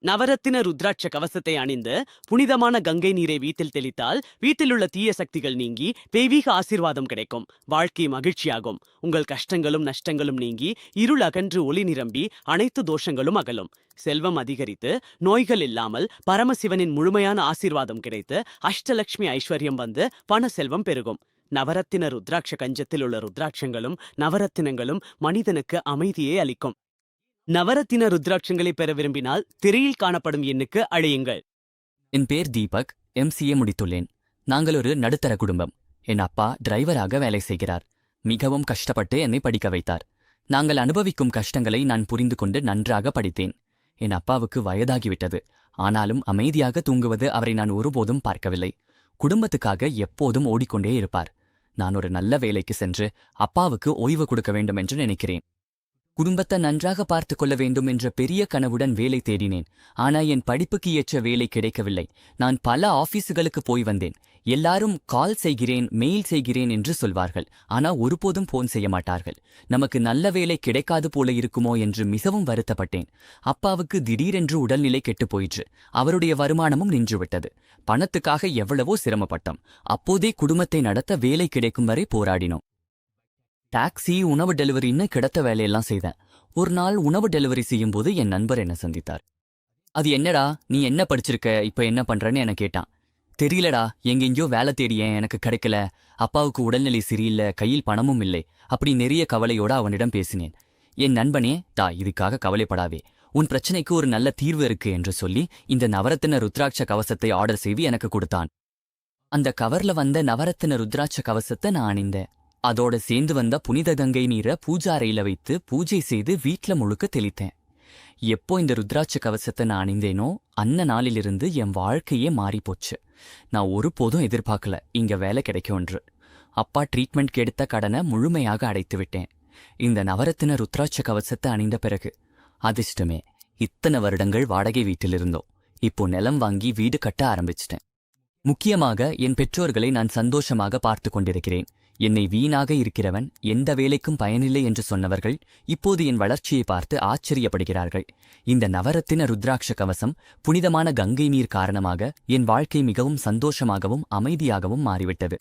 நவரத்தின ருத்ராட்ச கவசத்தை அணிந்து புனிதமான கங்கை நீரை வீட்டில் தெளித்தால் வீட்டிலுள்ள தீய சக்திகள் நீங்கி தெய்வீக ஆசீர்வாதம் கிடைக்கும். வாழ்க்கை மகிழ்ச்சியாகும். உங்கள் கஷ்டங்களும் நஷ்டங்களும் நீங்கி இருள் அகன்று ஒளி நிரம்பி அனைத்து தோஷங்களும் அகலும். செல்வம் அதிகரித்து நோய்கள் இல்லாமல் பரமசிவனின் முழுமையான ஆசீர்வாதம் கிடைத்து அஷ்டலட்சுமி ஐஸ்வர்யம் வந்து பண செல்வம் பெருகும். நவரத்தின ருத்ராட்ச கஞ்சத்தில் உள்ள ருத்ராட்சங்களும் நவரத்தினங்களும் மனிதனுக்கு அமைதியே அளிக்கும். நவரத்தின ருத்ராட்சங்களை பெற விரும்பினால் திரையில் காணப்படும் எண்ணுக்கு அழையுங்கள். என் பேர் தீபக், MCA முடித்துள்ளேன். நாங்கள் ஒரு நடுத்தர குடும்பம். என் அப்பா டிரைவராக வேலை செய்கிறார். மிகவும் கஷ்டப்பட்டு என்னை படிக்க வைத்தார். நாங்கள் அனுபவிக்கும் கஷ்டங்களை நான் புரிந்து கொண்டு நன்றாக படித்தேன். என் அப்பாவுக்கு வயதாகிவிட்டது. ஆனாலும் அமைதியாக தூங்குவது அவரை நான் ஒருபோதும் பார்க்கவில்லை. குடும்பத்துக்காக எப்போதும் ஓடிக்கொண்டே இருப்பார். நான் ஒரு நல்ல வேலைக்கு சென்று அப்பாவுக்கு ஓய்வு கொடுக்க வேண்டும் என்று நினைக்கிறேன். குடும்பத்தை நன்றாக பார்த்து கொள்ள வேண்டும் என்ற பெரிய கனவுடன் வேலை தேடினேன். ஆனா என் படிப்புக்கு ஏற்ற வேலை கிடைக்கவில்லை. நான் பல ஆபீஸுகளுக்கு போய் வந்தேன். எல்லாரும் கால் செய்கிறேன், மெயில் செய்கிறேன் என்று சொல்வார்கள். ஆனா ஒருபோதும் போன் செய்ய மாட்டார்கள். நமக்கு நல்ல வேலை கிடைக்காது போல இருக்குமோ என்று மிகவும் வருத்தப்பட்டேன். அப்பாவுக்கு திடீரென்று உடல்நிலை கெட்டுப் போயிற்று. அவருடைய வருமானமும் நின்றுவிட்டது. பணத்துக்காக எவ்வளவோ சிரமப்பட்டோம். அப்போதே குடும்பத்தை நடத்த வேலை கிடைக்கும் வரை போராடினோம். டாக்ஸி, உணவு டெலிவரின்னு கிடைத்த வேலையெல்லாம் செய்தேன். ஒரு நாள் உணவு டெலிவரி செய்யும்போது என் நண்பர் என்ன சந்தித்தார். அது என்னடா, நீ என்ன படிச்சிருக்க, இப்ப என்ன பண்றன்னு என கேட்டான். தெரியலடா, எங்கெங்கயோ வேலை தேடியேன், எனக்கு கிடைக்கல. அப்பாவுக்கு உடல்நிலை சரியில்லை, கையில் பணமும் இல்லை. அப்படி நிறைய கவலையோட அவனிடம் பேசினேன். என் நண்பனே, இதுக்காக கவலைப்படாவே, உன் பிரச்சனைக்கு ஒரு நல்ல தீர்வு இருக்கு என்று சொல்லி இந்த நவரத்தின ருத்ராட்ச கவசத்தை ஆர்டர் செய்து எனக்கு கொடுத்தான். அந்த கவர்ல வந்த நவரத்தின ருத்ராட்ச கவசத்தை நான் அணிந்தேன். அதோட சேர்ந்து வந்த புனித கங்கை நீரை பூஜா அறையில வைத்து பூஜை செய்து வீட்ல முழுக்க தெளித்தேன். எப்போ இந்த ருத்ராட்ச கவசத்தை நான் அணிந்தேனோ அந்த நாளிலிருந்து என் வாழ்க்கையே மாறிப்போச்சு. நான் ஒருபோதும் எதிர்பார்க்கல இங்க வேலை கிடைக்கும்ன்று. அப்பா ட்ரீட்மெண்ட் எடுத்த கடனை முழுமையாக அடைத்து விட்டேன். இந்த நவரத்தின ருத்ராட்ச கவசத்தை அணிந்த பிறகு அதிர்ஷ்டமே, இத்தனை வருடங்கள் வாடகை வீட்டில் இருந்தோம். இப்போ நிலம் வாங்கி வீடு கட்ட ஆரம்பிச்சிட்டேன். முக்கியமாக என் பெற்றோர்களை நான் சந்தோஷமாக பார்த்து கொண்டிருக்கிறேன். என்னை வீணாக இருக்கிறவன், எந்த வேலைக்கும் பயனில்லை என்று சொன்னவர்கள் இப்போது என் வளர்ச்சியை பார்த்து ஆச்சரியப்படுகிறார்கள். இந்த நவரத்தின ருத்ராட்ச கவசம், புனிதமான கங்கை நீர் காரணமாக என் வாழ்க்கை மிகவும் சந்தோஷமாகவும் அமைதியாகவும் மாறிவிட்டது.